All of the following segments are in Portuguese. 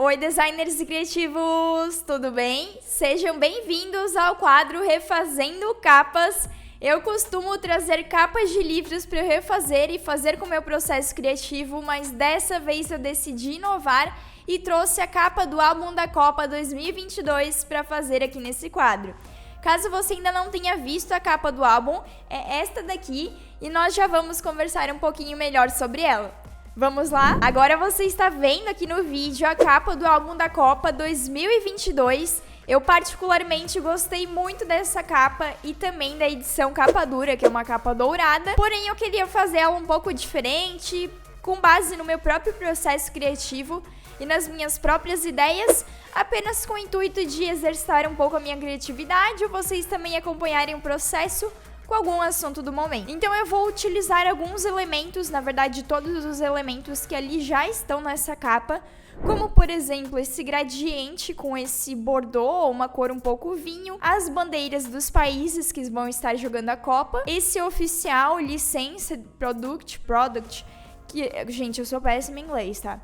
Oi, designers e criativos, tudo bem? Sejam bem-vindos ao quadro Refazendo Capas. Eu costumo trazer capas de livros para eu refazer e fazer com o meu processo criativo, mas dessa vez eu decidi inovar e trouxe a capa do álbum da Copa 2022 para fazer aqui nesse quadro. Caso você ainda não tenha visto a capa do álbum, é esta daqui e nós já vamos conversar um pouquinho melhor sobre ela. Vamos lá? Agora você está vendo aqui no vídeo a capa do álbum da Copa 2022. Eu particularmente gostei muito dessa capa e também da edição capa dura, que é uma capa dourada. Porém, eu queria fazer ela um pouco diferente, com base no meu próprio processo criativo e nas minhas próprias ideias, apenas com o intuito de exercitar um pouco a minha criatividade ou vocês também acompanharem o processo com algum assunto do momento. Então eu vou utilizar alguns elementos, na verdade todos os elementos que ali já estão nessa capa, como por exemplo esse gradiente com esse bordô, uma cor um pouco vinho, as bandeiras dos países que vão estar jogando a Copa, esse oficial, licença, product, que, gente, eu sou péssima em inglês, tá?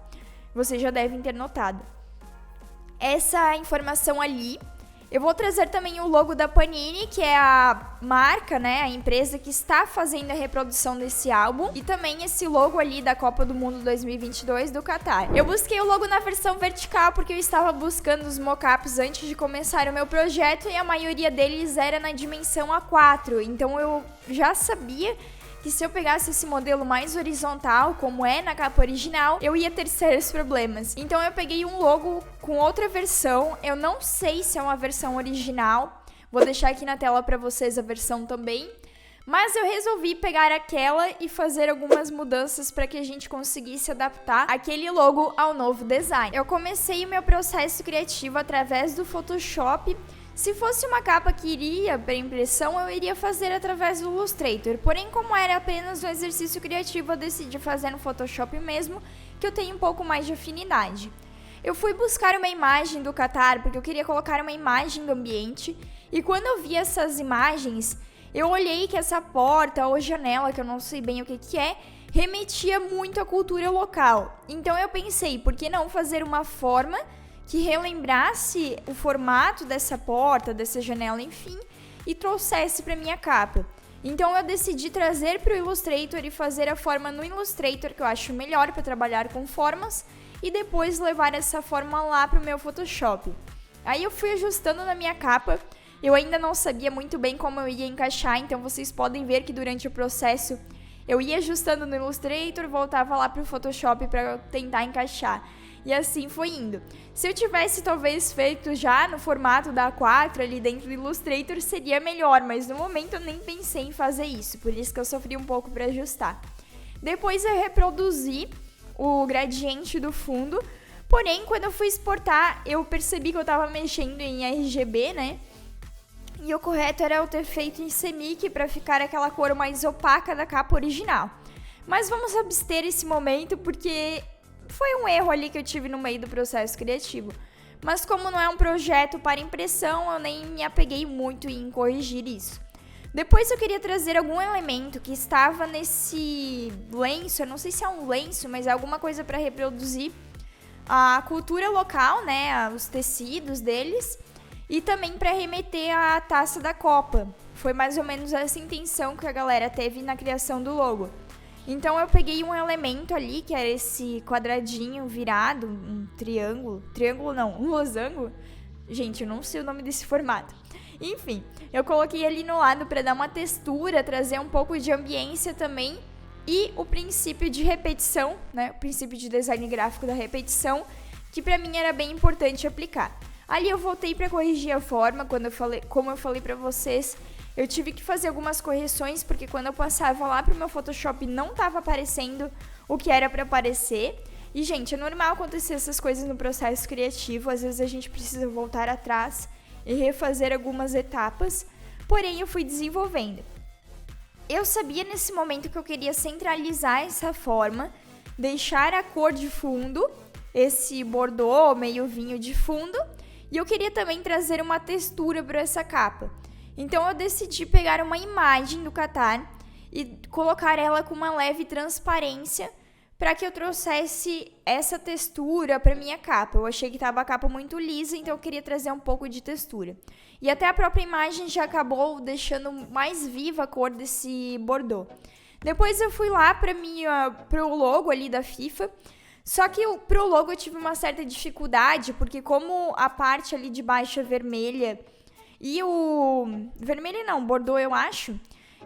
Vocês já devem ter notado. Essa informação ali. Eu vou trazer também o logo da Panini, que é a marca, né, a empresa que está fazendo a reprodução desse álbum. E também esse logo ali da Copa do Mundo 2022 do Catar. Eu busquei o logo na versão vertical porque eu estava buscando os mockups antes de começar o meu projeto e a maioria deles era na dimensão A4. Então eu já sabia que se eu pegasse esse modelo mais horizontal, como é na capa original, eu ia ter sérios problemas. Então eu peguei um logo com outra versão, eu não sei se é uma versão original, vou deixar aqui na tela para vocês a versão também, mas eu resolvi pegar aquela e fazer algumas mudanças para que a gente conseguisse adaptar aquele logo ao novo design. Eu comecei o meu processo criativo através do Photoshop. Se fosse uma capa que iria para impressão, eu iria fazer através do Illustrator. Porém, como era apenas um exercício criativo, eu decidi fazer no Photoshop mesmo, que eu tenho um pouco mais de afinidade. Eu fui buscar uma imagem do Catar, porque eu queria colocar uma imagem do ambiente. E quando eu vi essas imagens, eu olhei que essa porta ou janela, que eu não sei bem o que é, remetia muito à cultura local. Então eu pensei, por que não fazer uma forma que relembrasse o formato dessa porta, dessa janela, enfim, e trouxesse para minha capa. Então eu decidi trazer para o Illustrator e fazer a forma no Illustrator, que eu acho melhor para trabalhar com formas, e depois levar essa forma lá para o meu Photoshop. Aí eu fui ajustando na minha capa, eu ainda não sabia muito bem como eu ia encaixar, então vocês podem ver que durante o processo eu ia ajustando no Illustrator, voltava lá para o Photoshop para tentar encaixar. E assim foi indo. Se eu tivesse talvez feito já no formato da A4 ali dentro do Illustrator seria melhor, mas no momento eu nem pensei em fazer isso, por isso que eu sofri um pouco para ajustar. Depois eu reproduzi o gradiente do fundo, porém quando eu fui exportar eu percebi que eu estava mexendo em RGB, né? E o correto era eu ter feito em CMYK para ficar aquela cor mais opaca da capa original. Mas vamos abster esse momento porque foi um erro ali que eu tive no meio do processo criativo. Mas como não é um projeto para impressão, eu nem me apeguei muito em corrigir isso. Depois eu queria trazer algum elemento que estava nesse lenço, eu não sei se é um lenço, mas é alguma coisa para reproduzir a cultura local, né, os tecidos deles, e também para remeter à taça da Copa. Foi mais ou menos essa intenção que a galera teve na criação do logo. Então eu peguei um elemento ali, que era esse quadradinho virado, um um losango. Gente, eu não sei o nome desse formato. Enfim, eu coloquei ali no lado para dar uma textura, trazer um pouco de ambiência também. E o princípio de repetição, né? O princípio de design gráfico da repetição, que para mim era bem importante aplicar. Ali eu voltei para corrigir a forma, como eu falei para vocês. Eu tive que fazer algumas correções, porque quando eu passava lá pro meu Photoshop não estava aparecendo o que era para aparecer. E, gente, é normal acontecer essas coisas no processo criativo, às vezes a gente precisa voltar atrás e refazer algumas etapas, porém eu fui desenvolvendo. Eu sabia nesse momento que eu queria centralizar essa forma, deixar a cor de fundo, esse bordô meio vinho de fundo, e eu queria também trazer uma textura para essa capa. Então eu decidi pegar uma imagem do Catar e colocar ela com uma leve transparência para que eu trouxesse essa textura para minha capa. Eu achei que estava a capa muito lisa, então eu queria trazer um pouco de textura. E até a própria imagem já acabou deixando mais viva a cor desse bordô. Depois eu fui lá para o logo ali da FIFA, só que pro logo eu tive uma certa dificuldade, porque como a parte ali de baixo é vermelha e vermelho não, bordô eu acho,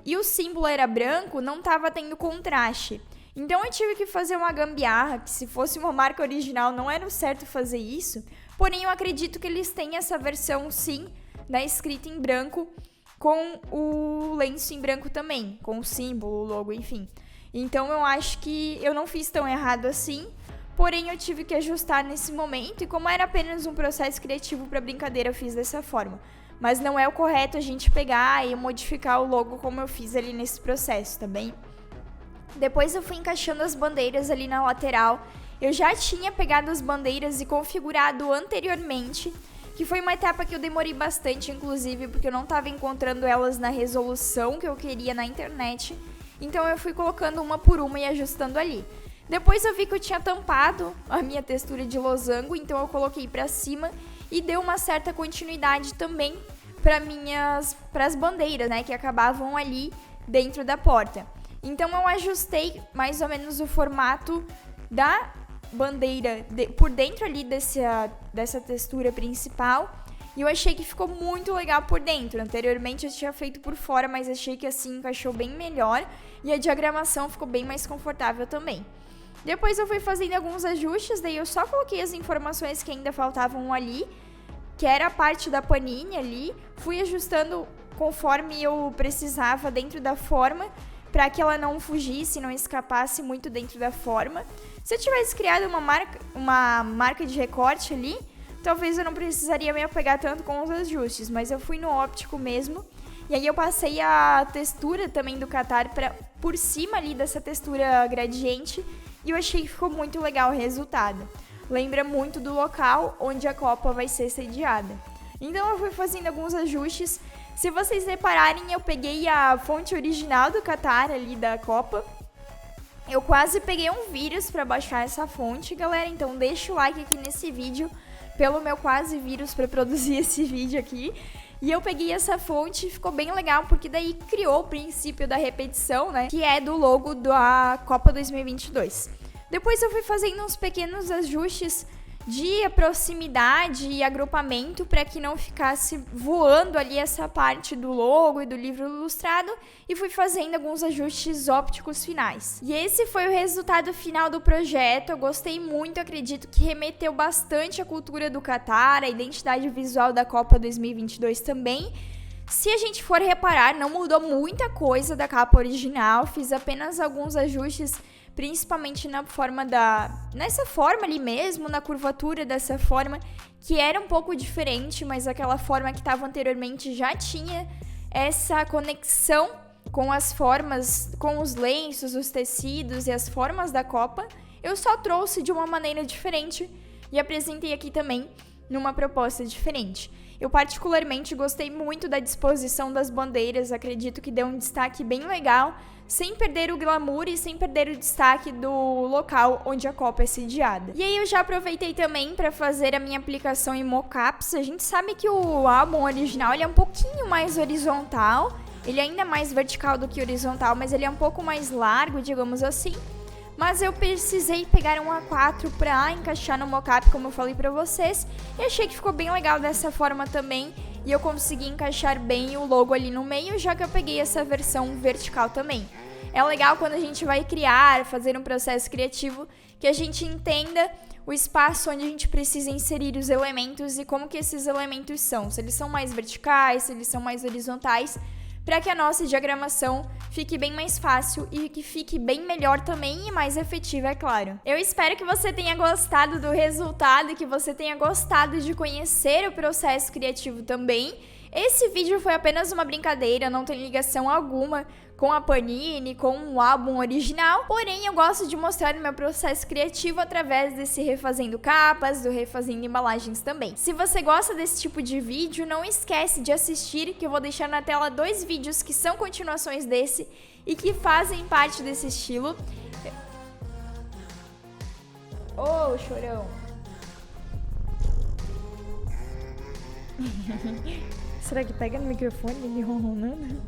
e o símbolo era branco, não estava tendo contraste. Então eu tive que fazer uma gambiarra, que se fosse uma marca original não era o certo fazer isso, porém eu acredito que eles têm essa versão sim, da escrita em branco, com o lenço em branco também, com o símbolo, o logo, enfim. Então eu acho que eu não fiz tão errado assim, porém eu tive que ajustar nesse momento, e como era apenas um processo criativo para brincadeira, eu fiz dessa forma. Mas não é o correto a gente pegar e modificar o logo como eu fiz ali nesse processo, tá bem? Depois eu fui encaixando as bandeiras ali na lateral. Eu já tinha pegado as bandeiras e configurado anteriormente, que foi uma etapa que eu demorei bastante, inclusive, porque eu não estava encontrando elas na resolução que eu queria na internet. Então eu fui colocando uma por uma e ajustando ali. Depois eu vi que eu tinha tampado a minha textura de losango, então eu coloquei pra cima e deu uma certa continuidade também para as bandeiras, né, que acabavam ali dentro da porta. Então eu ajustei mais ou menos o formato da bandeira por dentro ali dessa textura principal, e eu achei que ficou muito legal por dentro. Anteriormente eu tinha feito por fora, mas achei que assim encaixou bem melhor e a diagramação ficou bem mais confortável também. Depois eu fui fazendo alguns ajustes, daí eu só coloquei as informações que ainda faltavam ali, que era a parte da panini ali, fui ajustando conforme eu precisava dentro da forma, para que ela não fugisse, não escapasse muito dentro da forma. Se eu tivesse criado uma marca de recorte ali, talvez eu não precisaria me apegar tanto com os ajustes, mas eu fui no óptico mesmo, e aí eu passei a textura também do catar por cima ali dessa textura gradiente, e eu achei que ficou muito legal o resultado. Lembra muito do local onde a Copa vai ser sediada. Então eu fui fazendo alguns ajustes. Se vocês repararem, eu peguei a fonte original do Catar ali da Copa. Eu quase peguei um vírus para baixar essa fonte, galera. Então deixa o like aqui nesse vídeo pelo meu quase vírus para produzir esse vídeo aqui. E eu peguei essa fonte e ficou bem legal, porque daí criou o princípio da repetição, né? Que é do logo da Copa 2022. Depois eu fui fazendo uns pequenos ajustes de proximidade e agrupamento para que não ficasse voando ali essa parte do logo e do livro ilustrado, e fui fazendo alguns ajustes ópticos finais. E esse foi o resultado final do projeto. Eu gostei muito, acredito que remeteu bastante à cultura do Catar, a identidade visual da Copa 2022 também. Se a gente for reparar, não mudou muita coisa da capa original, fiz apenas alguns ajustes, principalmente nessa forma ali mesmo, na curvatura dessa forma, que era um pouco diferente, mas aquela forma que estava anteriormente já tinha essa conexão com as formas, com os lenços, os tecidos e as formas da Copa. Eu só trouxe de uma maneira diferente e apresentei aqui também numa proposta diferente. Eu particularmente gostei muito da disposição das bandeiras, acredito que deu um destaque bem legal, sem perder o glamour e sem perder o destaque do local onde a Copa é sediada. E aí eu já aproveitei também para fazer a minha aplicação em mockups. A gente sabe que o álbum original ele é um pouquinho mais horizontal, ele é ainda mais vertical do que horizontal, mas ele é um pouco mais largo, digamos assim. Mas eu precisei pegar um A4 para encaixar no mockup, como eu falei para vocês, e achei que ficou bem legal dessa forma também, e eu consegui encaixar bem o logo ali no meio, já que eu peguei essa versão vertical também. É legal quando a gente vai criar, fazer um processo criativo, que a gente entenda o espaço onde a gente precisa inserir os elementos e como que esses elementos são, se eles são mais verticais, se eles são mais horizontais, para que a nossa diagramação fique bem mais fácil e que fique bem melhor também e mais efetiva, é claro. Eu espero que você tenha gostado do resultado e que você tenha gostado de conhecer o processo criativo também. Esse vídeo foi apenas uma brincadeira, não tem ligação alguma com a Panini, com o álbum original, porém eu gosto de mostrar o meu processo criativo através desse refazendo capas, do refazendo embalagens também. Se você gosta desse tipo de vídeo, não esquece de assistir, que eu vou deixar na tela 2 vídeos que são continuações desse e que fazem parte desse estilo. Ô, chorão. Será que pega no microfone ele ronronando?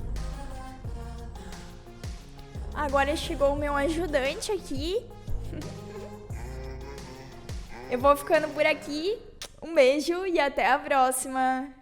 Agora chegou o meu ajudante aqui. Eu vou ficando por aqui. Um beijo e até a próxima.